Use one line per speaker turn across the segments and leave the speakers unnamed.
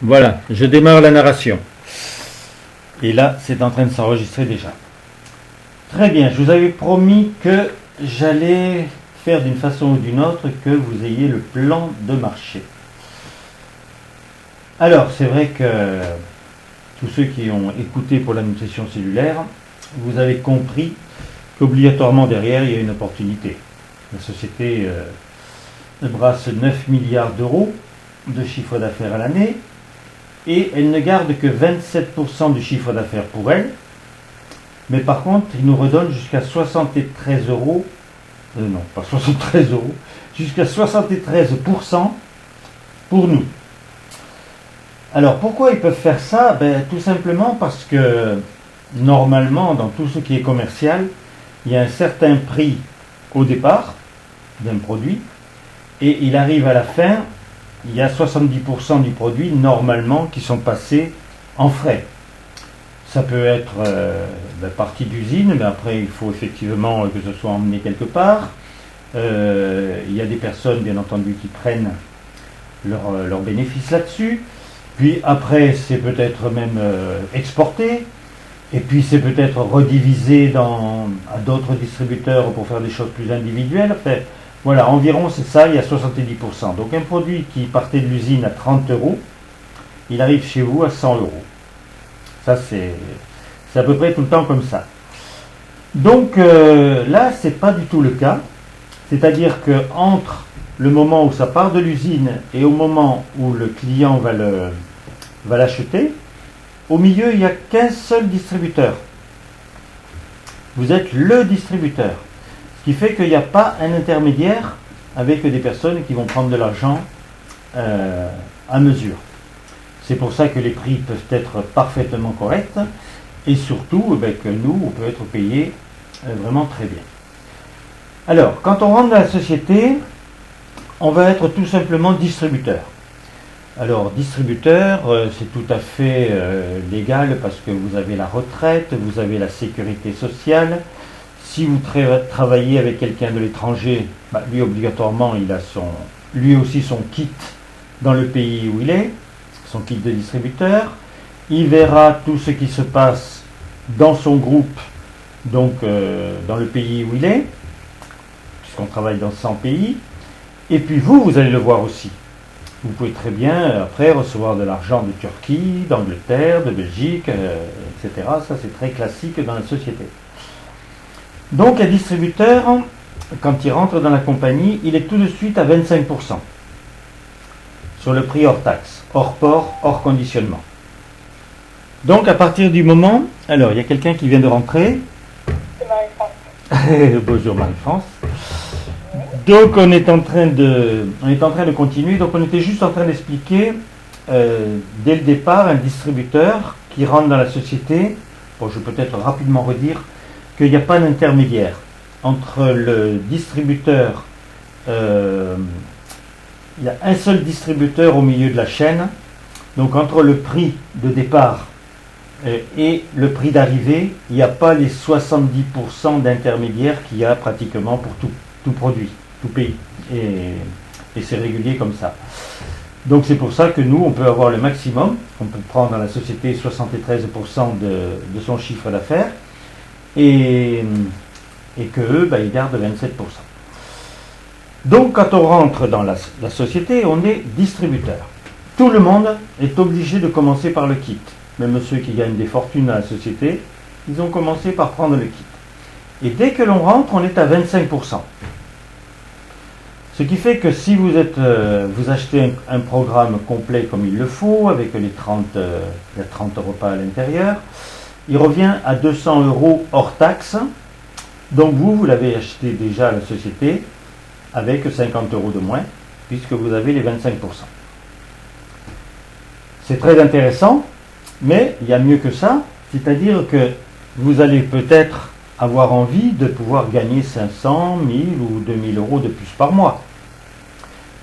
Voilà, je démarre la narration. Et là, c'est en train de s'enregistrer déjà. Très bien, je vous avais promis que j'allais faire d'une façon ou d'une autre que vous ayez le plan de marché. Alors, c'est vrai que tous ceux qui ont écouté pour la nutrition cellulaire, vous avez compris qu'obligatoirement derrière, il y a une opportunité. La société brasse 9 milliards d'euros de chiffre d'affaires à l'année et elle ne garde que 27% du chiffre d'affaires pour elle. Mais par contre, il nous redonne jusqu'à 73 euros, non, pas 73 euros, jusqu'à 73% pour nous. Alors pourquoi ils peuvent faire ça? Tout simplement parce que normalement, dans tout ce qui est commercial, il y a un certain prix au départ d'un produit et il arrive à la fin, il y a 70% du produit normalement qui sont passés en frais. Ça peut être partie d'usine, mais après il faut effectivement que ce soit emmené quelque part. Il y a des personnes bien entendu qui prennent leur bénéfice là-dessus. Puis après c'est peut-être même exporté. Et puis c'est peut-être redivisé à d'autres distributeurs pour faire des choses plus individuelles. Enfin, voilà, environ c'est ça, il y a 70%. Donc un produit qui partait de l'usine à 30 euros, il arrive chez vous à 100 euros. Ça c'est à peu près tout le temps comme ça. Donc là, c'est pas du tout le cas. C'est-à-dire que entre le moment où ça part de l'usine et au moment où le client va l'acheter, au milieu, il n'y a qu'un seul distributeur. Vous êtes le distributeur. Ce qui fait qu'il n'y a pas un intermédiaire avec des personnes qui vont prendre de l'argent à mesure. C'est pour ça que les prix peuvent être parfaitement corrects et surtout que nous, on peut être payé vraiment très bien. Alors, quand on rentre dans la société, on va être tout simplement distributeur. Alors, distributeur, c'est tout à fait légal parce que vous avez la retraite, vous avez la sécurité sociale. Si vous travaillez avec quelqu'un de l'étranger, lui obligatoirement, il a lui aussi son kit dans le pays où il est, son kit de distributeur. Il verra tout ce qui se passe dans son groupe, donc dans le pays où il est, puisqu'on travaille dans 100 pays. Et puis vous allez le voir aussi. Vous pouvez très bien, après, recevoir de l'argent de Turquie, d'Angleterre, de Belgique, etc. Ça, c'est très classique dans la société. Donc, un distributeur, quand il rentre dans la compagnie, il est tout de suite à 25% sur le prix hors taxe, hors port, hors conditionnement. Donc, à partir du moment... Alors, il y a quelqu'un qui vient de rentrer.
C'est Marie-France.
Bonjour Marie-France. Donc on est en train de continuer. Donc on était juste en train d'expliquer dès le départ un distributeur qui rentre dans la société. Bon, je vais peut-être rapidement redire qu'il n'y a pas d'intermédiaire entre le distributeur. Il y a un seul distributeur au milieu de la chaîne. Donc entre le prix de départ et le prix d'arrivée, il n'y a pas les 70% d'intermédiaires qu'il y a pratiquement pour tout produit. Tout pays. Et c'est régulier comme ça. Donc c'est pour ça que nous, on peut avoir le maximum. On peut prendre dans la société 73% de son chiffre d'affaires et qu'eux, ils gardent 27%. Donc quand on rentre dans la société, on est distributeur. Tout le monde est obligé de commencer par le kit. Même ceux qui gagnent des fortunes dans la société, ils ont commencé par prendre le kit. Et dès que l'on rentre, on est à 25%. Ce qui fait que si vous achetez un programme complet comme il le faut, avec les 30 repas à l'intérieur, il revient à 200 euros hors taxe. Donc vous l'avez acheté déjà à la société avec 50 euros de moins, puisque vous avez les 25%. C'est très intéressant, mais il y a mieux que ça, c'est-à-dire que vous allez peut-être avoir envie de pouvoir gagner 500, 1000 ou 2000 euros de plus par mois.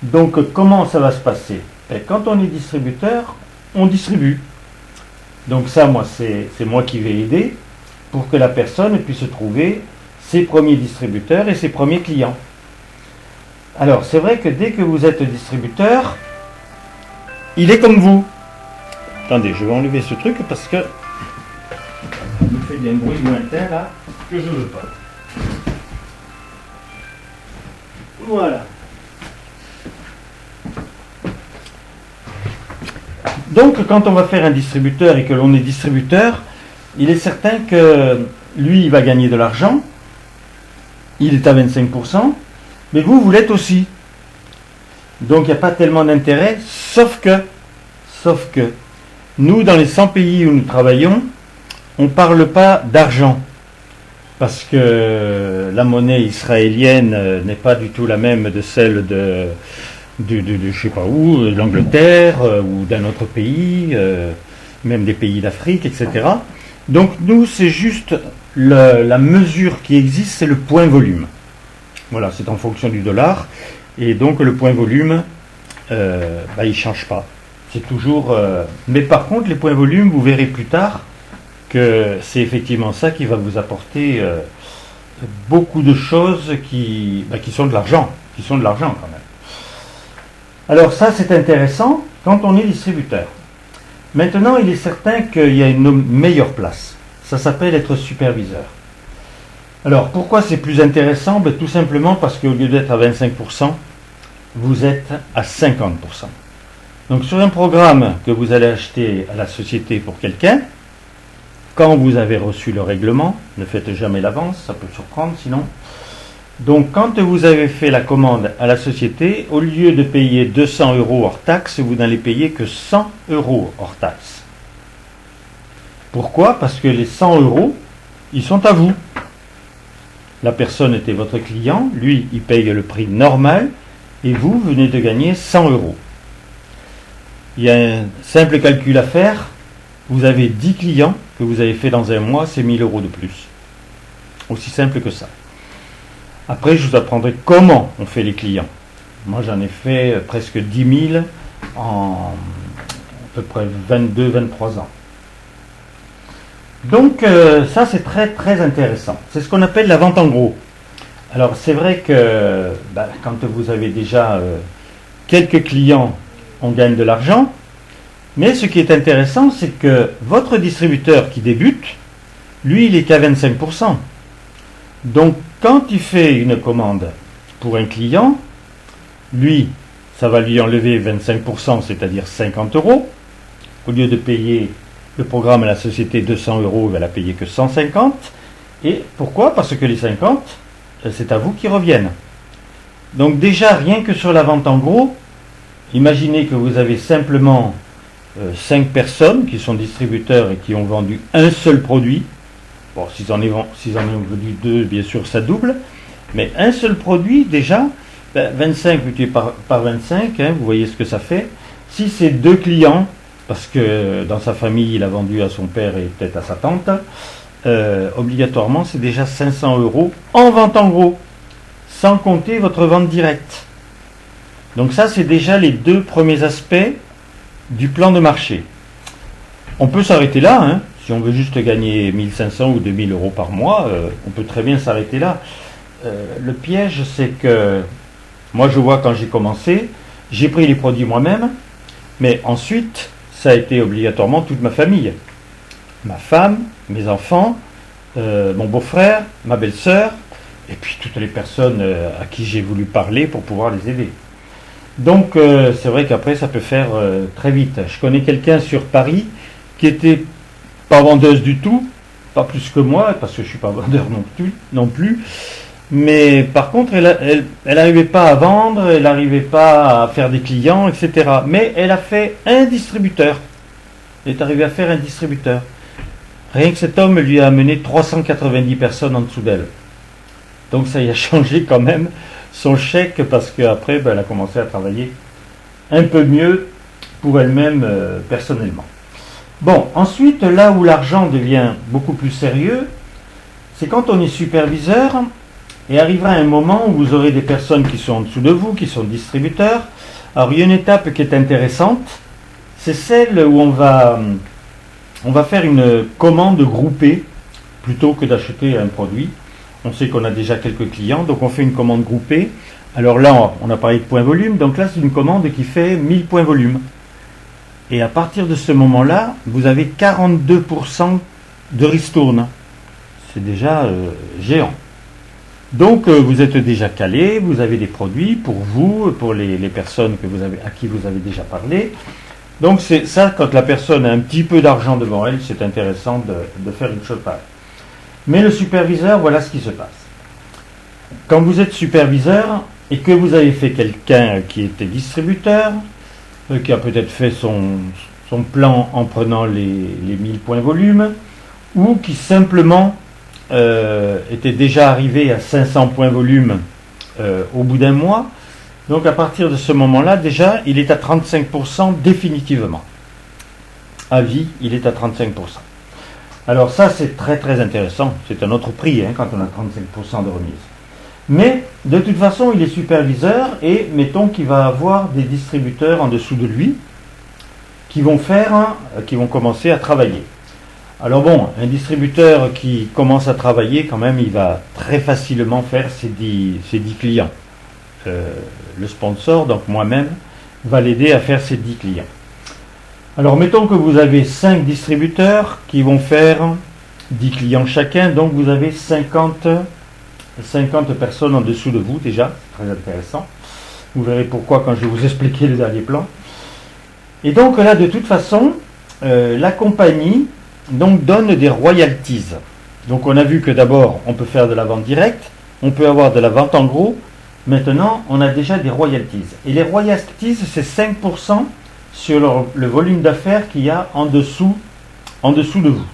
Donc comment ça va se passer? Quand on est distributeur, on distribue. Donc ça, c'est moi qui vais aider pour que la personne puisse trouver ses premiers distributeurs et ses premiers clients. Alors c'est vrai que dès que vous êtes distributeur, il est comme vous. Attendez, je vais enlever ce truc parce que ça me fait des bruits lointains là que je veux pas. Voilà. Donc quand on va faire un distributeur et que l'on est distributeur, il est certain que lui il va gagner de l'argent, il est à 25%, mais vous l'êtes aussi. Donc il n'y a pas tellement d'intérêt, sauf que nous dans les 100 pays où nous travaillons, on ne parle pas d'argent. Parce que la monnaie israélienne n'est pas du tout la même de celle de je sais pas où, l'Angleterre ou d'un autre pays, même des pays d'Afrique, etc. Donc nous, c'est juste la mesure qui existe, c'est le point volume. Voilà, c'est en fonction du dollar. Et donc le point volume, il ne change pas. C'est toujours... Mais par contre, les points volume, vous verrez plus tard, que c'est effectivement ça qui va vous apporter beaucoup de choses qui sont de l'argent, quand même. Alors ça c'est intéressant quand on est distributeur. Maintenant il est certain qu'il y a une meilleure place. Ça s'appelle être superviseur. Alors pourquoi c'est plus intéressant? Tout simplement parce qu'au lieu d'être à 25%, vous êtes à 50%. Donc sur un programme que vous allez acheter à la société pour quelqu'un, quand vous avez reçu le règlement, ne faites jamais l'avance, ça peut surprendre sinon. Donc quand vous avez fait la commande à la société, au lieu de payer 200 € hors taxe, vous n'allez payer que 100 € hors taxe. Pourquoi? Parce que les 100 €, ils sont à vous. La personne était votre client, lui il paye le prix normal, et vous venez de gagner 100 €. Il y a un simple calcul à faire. Vous avez 10 clients que vous avez fait dans un mois, c'est 1000 € de plus. Aussi simple que ça. Après, je vous apprendrai comment on fait les clients. Moi, j'en ai fait presque 10 000 en à peu près 22-23 ans. Donc, ça, c'est très, très intéressant. C'est ce qu'on appelle la vente en gros. Alors, c'est vrai que quand vous avez déjà quelques clients, on gagne de l'argent. Mais ce qui est intéressant, c'est que votre distributeur qui débute, lui, il est qu'à 25%. Donc, quand il fait une commande pour un client, lui, ça va lui enlever 25%, c'est-à-dire 50 €. Au lieu de payer le programme à la société 200 €, il va la payer que 150. Et pourquoi? Parce que les 50, c'est à vous qui reviennent. Donc déjà, rien que sur la vente en gros, imaginez que vous avez simplement 5 personnes qui sont distributeurs et qui ont vendu un seul produit. Bon, s'ils en ont vendu 2, bien sûr, ça double. Mais un seul produit, déjà, 25 multiplié par 25, vous voyez ce que ça fait. Si c'est 2 clients, parce que dans sa famille, il a vendu à son père et peut-être à sa tante, obligatoirement, c'est déjà 500 € en vente en gros, sans compter votre vente directe. Donc ça, c'est déjà les 2 premiers aspects du plan de marché. On peut s'arrêter là, hein. Si on veut juste gagner 1500 ou 2000 € par mois, on peut très bien s'arrêter là. Le piège, c'est que moi je vois quand j'ai commencé, j'ai pris les produits moi-même, mais ensuite ça a été obligatoirement toute ma famille. Ma femme, mes enfants, mon beau-frère, ma belle-sœur, et puis toutes les personnes à qui j'ai voulu parler pour pouvoir les aider. Donc c'est vrai qu'après ça peut faire très vite. Je connais quelqu'un sur Paris qui était pas vendeuse du tout, pas plus que moi, parce que je ne suis pas vendeur non plus. Mais par contre, elle n'arrivait pas à vendre, elle n'arrivait pas à faire des clients, etc. Mais elle a fait un distributeur. Elle est arrivée à faire un distributeur. Rien que cet homme lui a amené 390 personnes en dessous d'elle. Donc ça y a changé quand même son chèque, parce qu'après, elle a commencé à travailler un peu mieux pour elle-même personnellement. Bon, ensuite, là où l'argent devient beaucoup plus sérieux, c'est quand on est superviseur, et arrivera un moment où vous aurez des personnes qui sont en dessous de vous, qui sont distributeurs. Alors, il y a une étape qui est intéressante, c'est celle où on va faire une commande groupée, plutôt que d'acheter un produit. On sait qu'on a déjà quelques clients, donc on fait une commande groupée. Alors là, on a parlé de point volume, donc là, c'est une commande qui fait 1000 points volume. Et à partir de ce moment-là, vous avez 42% de ristourne. C'est déjà géant. Donc vous êtes déjà calé, vous avez des produits pour vous, pour les personnes à qui vous avez déjà parlé. Donc c'est ça, quand la personne a un petit peu d'argent devant elle, c'est intéressant de faire une chose pareille. Mais le superviseur, voilà ce qui se passe. Quand vous êtes superviseur et que vous avez fait quelqu'un qui était distributeur, qui a peut-être fait son plan en prenant les 1000 points volume, ou qui simplement était déjà arrivé à 500 points volume au bout d'un mois, donc à partir de ce moment-là, déjà, il est à 35% définitivement. À vie, il est à 35%. Alors ça, c'est très très intéressant. C'est un autre prix quand on a 35% de remise. Mais de toute façon, il est superviseur et mettons qu'il va avoir des distributeurs en dessous de lui qui vont commencer à travailler. Alors bon, un distributeur qui commence à travailler, quand même, il va très facilement faire ses 10 clients. Le sponsor, donc moi-même, va l'aider à faire ses 10 clients. Alors mettons que vous avez 5 distributeurs qui vont faire 10 clients chacun, donc vous avez 50 personnes en dessous de vous déjà, c'est très intéressant. Vous verrez pourquoi quand je vais vous expliquer le dernier plan. Et donc là, de toute façon, la compagnie donc donne des royalties. Donc on a vu que d'abord, on peut faire de la vente directe, on peut avoir de la vente en gros. Maintenant, on a déjà des royalties. Et les royalties, c'est 5% sur le volume d'affaires qu'il y a en dessous de vous.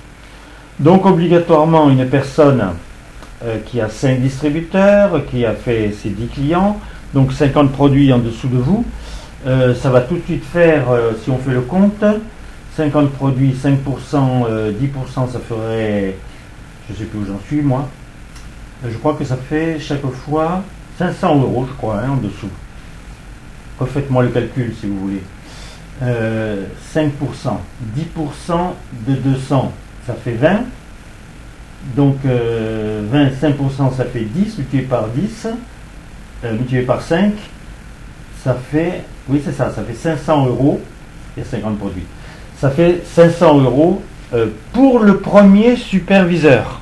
Donc obligatoirement, une personne qui a 5 distributeurs, qui a fait ses 10 clients, donc 50 produits en dessous de vous, ça va tout de suite faire, si on fait le compte, 50 produits, 5%, 10%, ça ferait, je ne sais plus où j'en suis moi, je crois que ça fait chaque fois 500 euros, je crois, en dessous. Refaites-moi le calcul si vous voulez. 5%, 10% de 200, ça fait 20. Donc 25%, ça fait 10, multiplié par 10, multiplié par 5, ça fait, oui c'est ça, ça fait 500 euros, il y a 50 produits. Ça fait 500 euros pour le premier superviseur.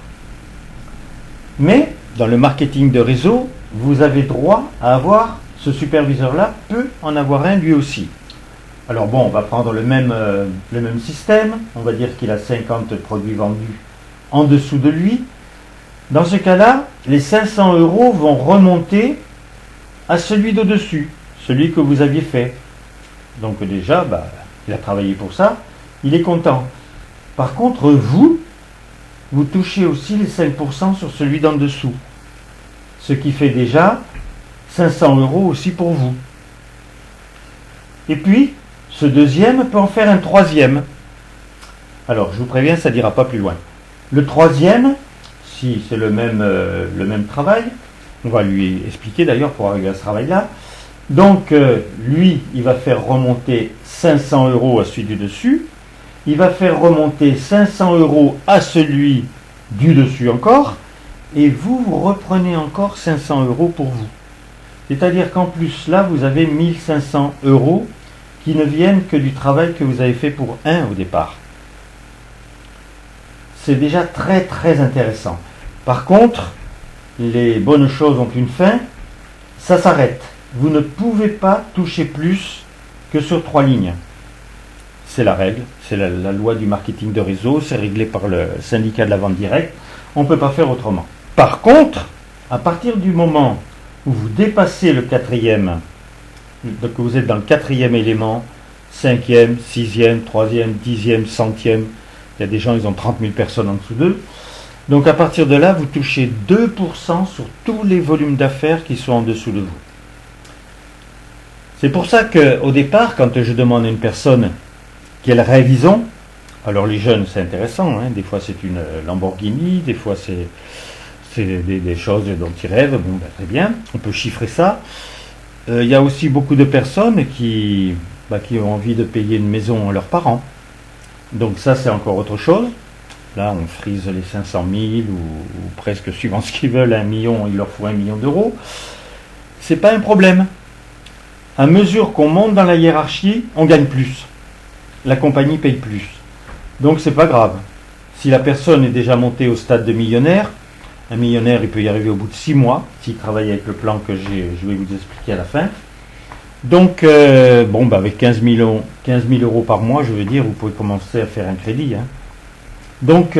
Mais dans le marketing de réseau, vous avez droit à avoir, ce superviseur-là peut en avoir un lui aussi. Alors bon, on va prendre le même système, on va dire qu'il a 50 produits vendus en dessous de lui. Dans ce cas-là, les 500 euros vont remonter à celui d'au-dessus, celui que vous aviez fait. Donc déjà, il a travaillé pour ça, il est content. Par contre, vous touchez aussi les 5% sur celui d'en dessous. Ce qui fait déjà 500 euros aussi pour vous. Et puis, ce deuxième peut en faire un troisième. Alors, je vous préviens, ça n'ira pas plus loin. Le troisième, si c'est le même travail, on va lui expliquer d'ailleurs pour arriver à ce travail-là. Donc, lui, il va faire remonter 500 euros à celui du dessus. Il va faire remonter 500 euros à celui du dessus encore. Et vous reprenez encore 500 euros pour vous. C'est-à-dire qu'en plus, là, vous avez 1500 euros qui ne viennent que du travail que vous avez fait pour un au départ. C'est déjà très très intéressant. Par contre, les bonnes choses ont une fin, ça s'arrête. Vous ne pouvez pas toucher plus que sur 3 lignes. C'est la règle, c'est la loi du marketing de réseau, c'est réglé par le syndicat de la vente directe. On ne peut pas faire autrement. Par contre, à partir du moment où vous dépassez le 4e, donc vous êtes dans le 4e élément, 5e, 6e, 3e, 10e, 100e, il y a des gens, ils ont 30 000 personnes en dessous d'eux. Donc à partir de là, vous touchez 2% sur tous les volumes d'affaires qui sont en dessous de vous. C'est pour ça qu'au départ, quand je demande à une personne quelle révision, alors les jeunes c'est intéressant, des fois c'est une Lamborghini, des fois c'est des choses dont ils rêvent, très bien, on peut chiffrer ça. Il y a aussi beaucoup de personnes qui ont envie de payer une maison à leurs parents. Donc ça c'est encore autre chose. Là on frise les 500 000 ou presque suivant ce qu'ils veulent, 1 million, il leur faut 1 million d'euros. C'est pas un problème. À mesure qu'on monte dans la hiérarchie, on gagne plus. la compagnie paye plus. Donc c'est pas grave. Si la personne est déjà montée au stade de millionnaire, un millionnaire il peut y arriver au bout de 6 mois, s'il travaille avec le plan que je vais vous expliquer à la fin. Donc avec 15 000 euros par mois, je veux dire, vous pouvez commencer à faire un crédit. Hein. Donc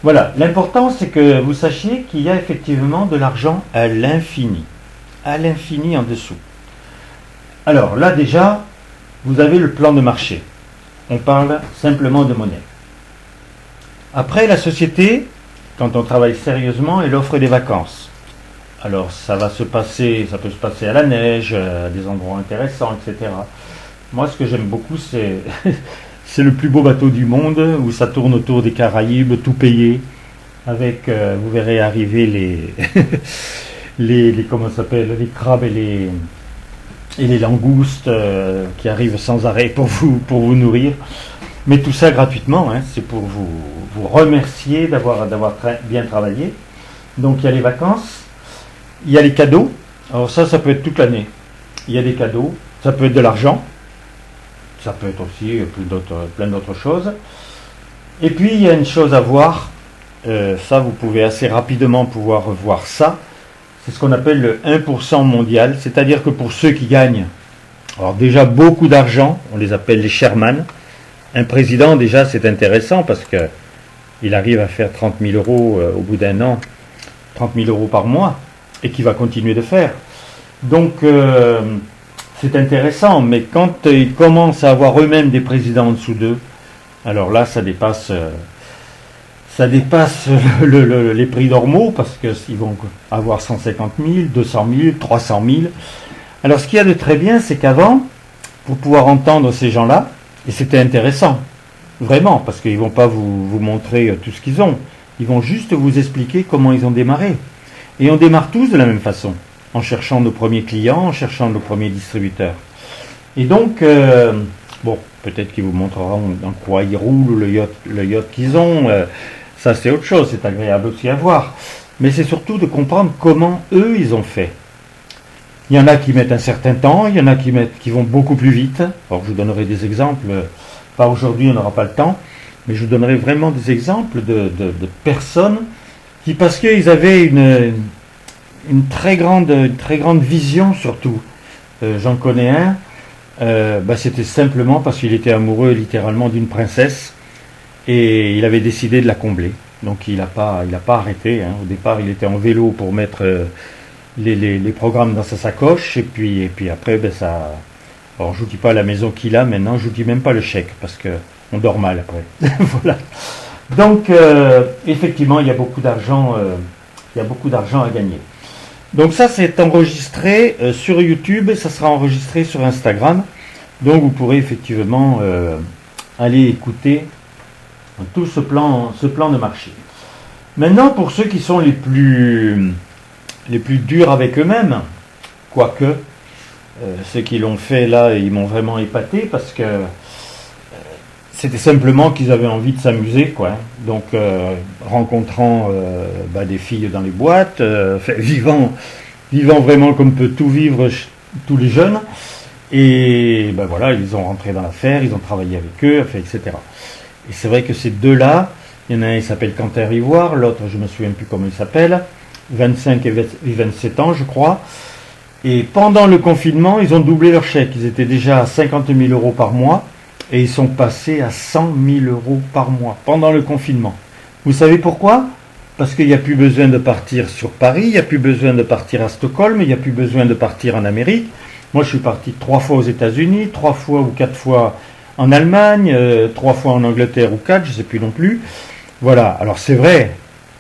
voilà, l'important c'est que vous sachiez qu'il y a effectivement de l'argent à l'infini en dessous. Alors là déjà, vous avez le plan de marché. On parle simplement de monnaie. Après, la société, quand on travaille sérieusement, elle offre des vacances. Alors ça peut se passer à la neige, à des endroits intéressants, etc. Moi, ce que j'aime beaucoup, c'est c'est le plus beau bateau du monde, où ça tourne autour des Caraïbes, tout payé, avec, vous verrez arriver les les crabes et les langoustes qui arrivent sans arrêt pour vous nourrir. Mais tout ça gratuitement, hein, c'est pour vous remercier d'avoir bien travaillé. Donc il y a les vacances, il y a les cadeaux. Alors ça peut être toute l'année. Il y a des cadeaux, ça peut être de l'argent, ça peut être aussi plein d'autres choses. Et puis il y a une chose à voir, ça vous pouvez assez rapidement pouvoir voir ça, c'est ce qu'on appelle le 1% mondial, c'est-à-dire que pour ceux qui gagnent, alors déjà beaucoup d'argent, on les appelle les chairman. Un président déjà c'est intéressant parce que il arrive à faire 30 000 euros au bout d'un an, 30 000 euros par mois, et qui va continuer de faire. Donc c'est intéressant, mais quand ils commencent à avoir eux-mêmes des présidents en dessous d'eux, alors là ça dépasse les prix normaux, parce qu'ils vont avoir 150 000, 200 000, 300 000. Alors ce qu'il y a de très bien, c'est qu'avant, pour pouvoir entendre ces gens-là, et c'était intéressant, vraiment, parce qu'ils ne vont pas vous montrer tout ce qu'ils ont, ils vont juste vous expliquer comment ils ont démarré. Et on démarre tous de la même façon, en cherchant nos premiers clients, en cherchant nos premiers distributeurs. Et donc, peut-être qu'ils vous montreront dans quoi ils roulent, ou le yacht qu'ils ont, ça c'est autre chose, c'est agréable aussi à voir. Mais c'est surtout de comprendre comment eux, ils ont fait. Il y en a qui mettent un certain temps, il y en a qui vont beaucoup plus vite. Alors je vous donnerai des exemples, pas aujourd'hui, on n'aura pas le temps, mais je vous donnerai vraiment des exemples de personnes qui, parce qu'ils avaient une très grande vision surtout. J'en connais un, c'était simplement parce qu'il était amoureux littéralement d'une princesse et il avait décidé de la combler. Donc il n'a pas arrêté. Hein. Au départ, il était en vélo pour mettre les programmes dans sa sacoche et puis après, ça. Alors je vous dis pas la maison qu'il a maintenant, je vous dis même pas le chèque parce que on dort mal après. Voilà. Donc effectivement, il y a beaucoup d'argent à gagner. Donc ça, c'est enregistré sur YouTube et ça sera enregistré sur Instagram. Donc vous pourrez effectivement aller écouter tout ce plan de marché. Maintenant, pour ceux qui sont les plus durs avec eux-mêmes, quoique ceux qui l'ont fait là, ils m'ont vraiment épaté parce que c'était simplement qu'ils avaient envie de s'amuser, quoi. Donc, rencontrant des filles dans les boîtes, vivant vraiment comme peut tout vivre tous les jeunes. Et voilà, ils ont rentré dans l'affaire, ils ont travaillé avec eux, etc. Et c'est vrai que ces deux-là, il y en a un, il s'appelle Quentin Rivoire, l'autre, je ne me souviens plus comment il s'appelle, 25 et 27 ans, je crois. Et pendant le confinement, ils ont doublé leur chèque. Ils étaient déjà à 50 000 euros par mois. Et ils sont passés à 100 000 euros par mois pendant le confinement. Vous savez pourquoi ? Parce qu'il n'y a plus besoin de partir sur Paris, il n'y a plus besoin de partir à Stockholm, il n'y a plus besoin de partir en Amérique. Moi, je suis parti 3 fois aux États-Unis, 3 fois ou 4 fois en Allemagne, 3 fois en Angleterre ou 4, je ne sais plus non plus. Voilà, alors c'est vrai,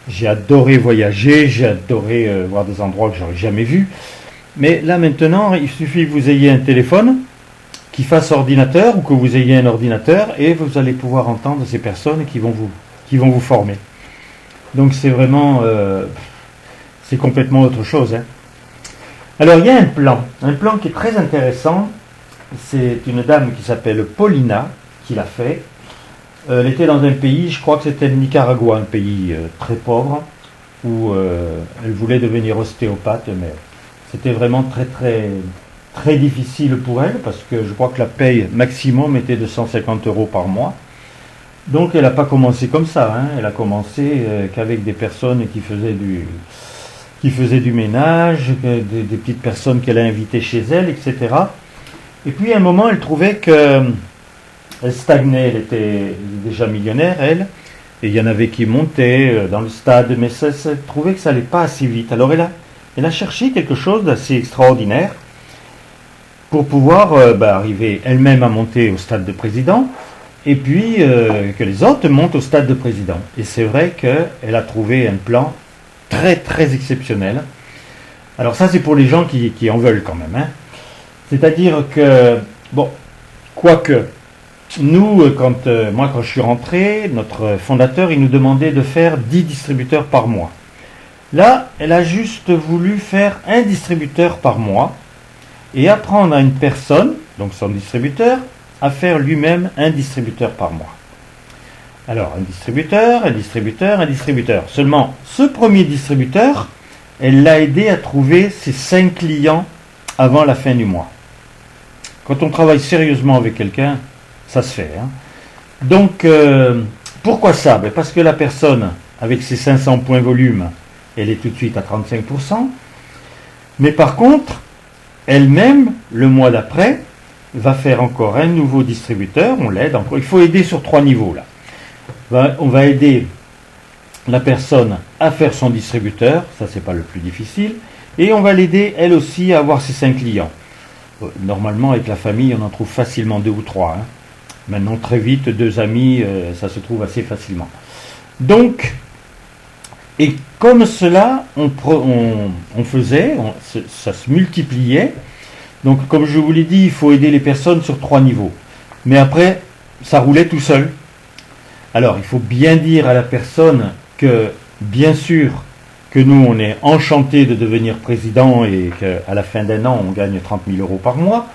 j'ai adoré voyager, j'ai adoré voir des endroits que je n'aurais jamais vus. Mais là maintenant, il suffit que vous ayez un téléphone qui fasse ordinateur ou que vous ayez un ordinateur et vous allez pouvoir entendre ces personnes qui vont vous former. Donc c'est vraiment c'est complètement autre chose. Hein. Alors il y a un plan qui est très intéressant. C'est une dame qui s'appelle Paulina qui l'a fait. Elle était dans un pays, je crois que c'était le Nicaragua, un pays très pauvre, où elle voulait devenir ostéopathe, mais c'était vraiment très très difficile pour elle, parce que je crois que la paye maximum était de 150 € par mois. Donc elle n'a pas commencé comme ça, hein. Elle a commencé qu'avec des personnes qui faisaient du ménage, des petites personnes qu'elle a invitées chez elle, etc. Et puis à un moment, elle trouvait qu'elle stagnait, elle était déjà millionnaire, elle, et il y en avait qui montaient dans le stade, mais elle trouvait que ça n'allait pas assez vite. Alors elle a cherché quelque chose d'assez extraordinaire pour pouvoir arriver elle-même à monter au stade de président, et puis que les autres montent au stade de président. Et c'est vrai qu'elle a trouvé un plan très très exceptionnel. Alors ça, c'est pour les gens qui en veulent quand même, hein. C'est-à-dire que, bon, quoique, nous, quand je suis rentré, notre fondateur, il nous demandait de faire 10 distributeurs par mois. Là, elle a juste voulu faire un distributeur par mois et apprendre à une personne, donc son distributeur, à faire lui-même un distributeur par mois. Alors, un distributeur, un distributeur, un distributeur. Seulement, ce premier distributeur, elle l'a aidé à trouver ses 5 clients avant la fin du mois. Quand on travaille sérieusement avec quelqu'un, ça se fait, hein. Donc, pourquoi ça? Parce que la personne, avec ses 500 points volume, elle est tout de suite à 35%. Mais par contre, elle-même, le mois d'après, va faire encore un nouveau distributeur. On l'aide encore. Il faut aider sur 3 niveaux, là. On va aider la personne à faire son distributeur. Ça, c'est pas le plus difficile. Et on va l'aider, elle aussi, à avoir ses 5 clients. Normalement, avec la famille, on en trouve facilement 2 ou 3. Hein. Maintenant, très vite, 2 amis, ça se trouve assez facilement. Donc, et comme cela, on faisait, ça se multipliait. Donc, comme je vous l'ai dit, il faut aider les personnes sur 3 niveaux. Mais après, ça roulait tout seul. Alors, il faut bien dire à la personne que, bien sûr, que nous, on est enchantés de devenir président et qu'à la fin d'un an, on gagne 30 000 € par mois.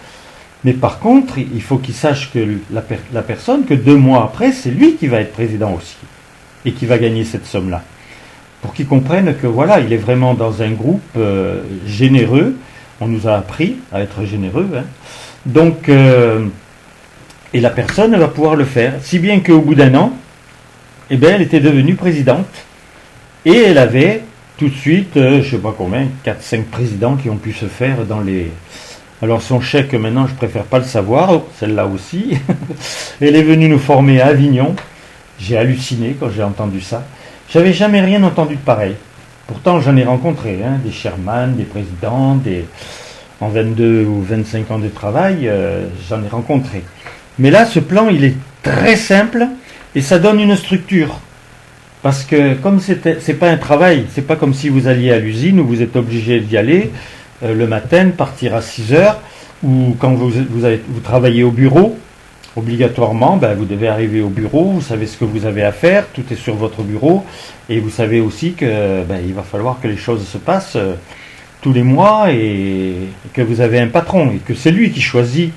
Mais par contre, il faut qu'il sache que la personne, que 2 mois après, c'est lui qui va être président aussi. Et qui va gagner cette somme-là. Pour qu'il comprenne que voilà, il est vraiment dans un groupe généreux. On nous a appris à être généreux. Hein. Donc, et la personne va pouvoir le faire. Si bien qu'au bout d'un an, eh bien, elle était devenue présidente. Et elle avait tout de suite, je ne sais pas combien, 4-5 présidents qui ont pu se faire dans les... Alors son chèque, maintenant, je préfère pas le savoir, celle-là aussi. Elle est venue nous former à Avignon. J'ai halluciné quand j'ai entendu ça. J'avais jamais rien entendu de pareil. Pourtant, j'en ai rencontré, hein, des chairman, des présidents, en 22 ou 25 ans de travail, j'en ai rencontré. Mais là, ce plan, il est très simple et ça donne une structure. Parce que comme c'est pas un travail, c'est pas comme si vous alliez à l'usine où vous êtes obligé d'y aller le matin, partir à 6 heures, ou quand vous travaillez au bureau, obligatoirement, vous devez arriver au bureau, vous savez ce que vous avez à faire, tout est sur votre bureau, et vous savez aussi que il va falloir que les choses se passent tous les mois, et que vous avez un patron, et que c'est lui qui choisit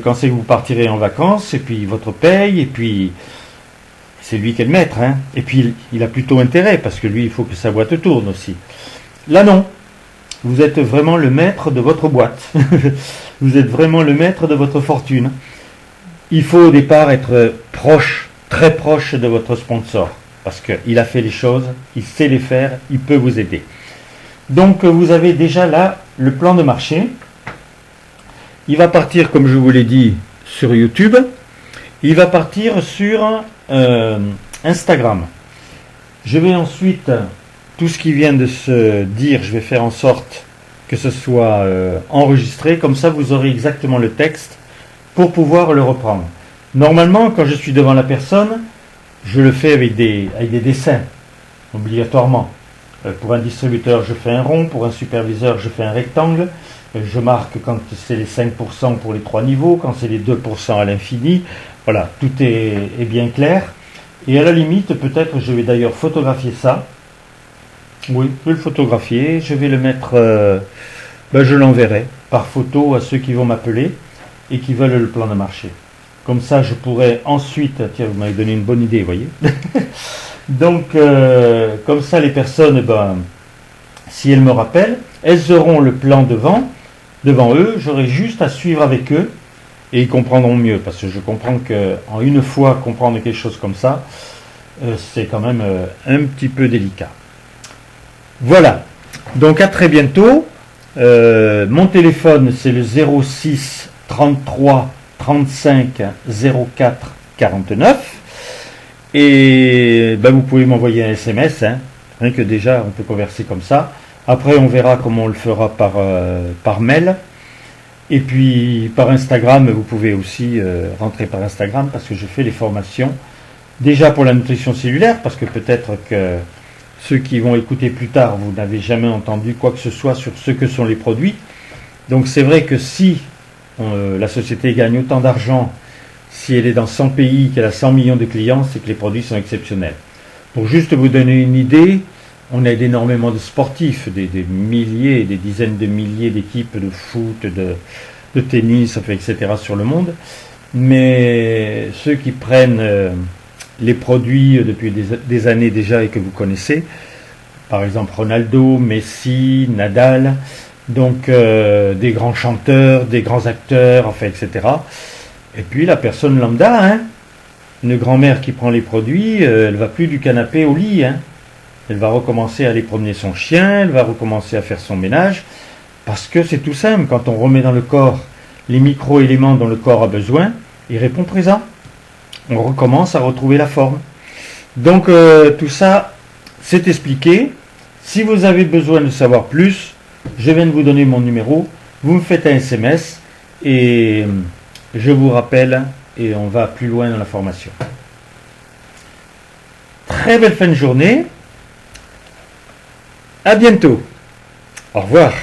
quand c'est que vous partirez en vacances, et puis votre paye, et puis c'est lui qui est le maître, hein. Et puis il a plutôt intérêt, parce que lui, il faut que sa boîte tourne aussi. Là, non. Vous êtes vraiment le maître de votre boîte. Vous êtes vraiment le maître de votre fortune. Il faut au départ être proche, très proche de votre sponsor, parce qu'il a fait les choses, il sait les faire, il peut vous aider. Donc vous avez déjà là le plan de marché. Il va partir, comme je vous l'ai dit, sur YouTube. Il va partir sur Instagram. Je vais ensuite, tout ce qui vient de se dire, je vais faire en sorte que ce soit enregistré, comme ça vous aurez exactement le texte pour pouvoir le reprendre. Normalement, quand je suis devant la personne, je le fais avec des dessins, obligatoirement. Pour un distributeur, je fais un rond, pour un superviseur, je fais un rectangle. Je marque quand c'est les 5% pour les 3 niveaux, quand c'est les 2% à l'infini. Voilà, tout est bien clair. Et à la limite, peut-être, je vais d'ailleurs photographier ça. Oui, je vais le photographier, je vais le mettre, je l'enverrai par photo à ceux qui vont m'appeler et qui veulent le plan de marché. Comme ça, je pourrais ensuite, tiens, vous m'avez donné une bonne idée, vous voyez. Donc, comme ça, les personnes, si elles me rappellent, elles auront le plan devant devant eux, j'aurai juste à suivre avec eux et ils comprendront mieux, parce que je comprends qu'en une fois comprendre quelque chose comme ça, c'est quand même un petit peu délicat. Voilà, donc à très bientôt. Mon téléphone c'est le 06 33 35 04 49 et vous pouvez m'envoyer un SMS, hein. Rien que déjà on peut converser comme ça. Après on verra comment on le fera par mail. Et puis par Instagram, vous pouvez aussi rentrer par Instagram parce que je fais les formations déjà pour la nutrition cellulaire, parce que peut-être que ceux qui vont écouter plus tard, vous n'avez jamais entendu quoi que ce soit sur ce que sont les produits. Donc c'est vrai que si la société gagne autant d'argent, si elle est dans 100 pays, qu'elle a 100 millions de clients, c'est que les produits sont exceptionnels. Pour juste vous donner une idée, on aide énormément de sportifs, des milliers, des dizaines de milliers d'équipes de foot, de tennis, etc. sur le monde. Mais ceux qui prennent les produits depuis des années déjà et que vous connaissez, par exemple Ronaldo, Messi, Nadal, donc des grands chanteurs, des grands acteurs, etc. Et puis la personne lambda, hein, une grand-mère qui prend les produits, elle va plus du canapé au lit, hein. Elle va recommencer à aller promener son chien, elle va recommencer à faire son ménage, parce que c'est tout simple, quand on remet dans le corps les micro-éléments dont le corps a besoin, il répond présent. On recommence à retrouver la forme. Donc tout ça, c'est expliqué. Si vous avez besoin de savoir plus, je viens de vous donner mon numéro, vous me faites un SMS et je vous rappelle et on va plus loin dans la formation. Très belle fin de journée. À bientôt. Au revoir.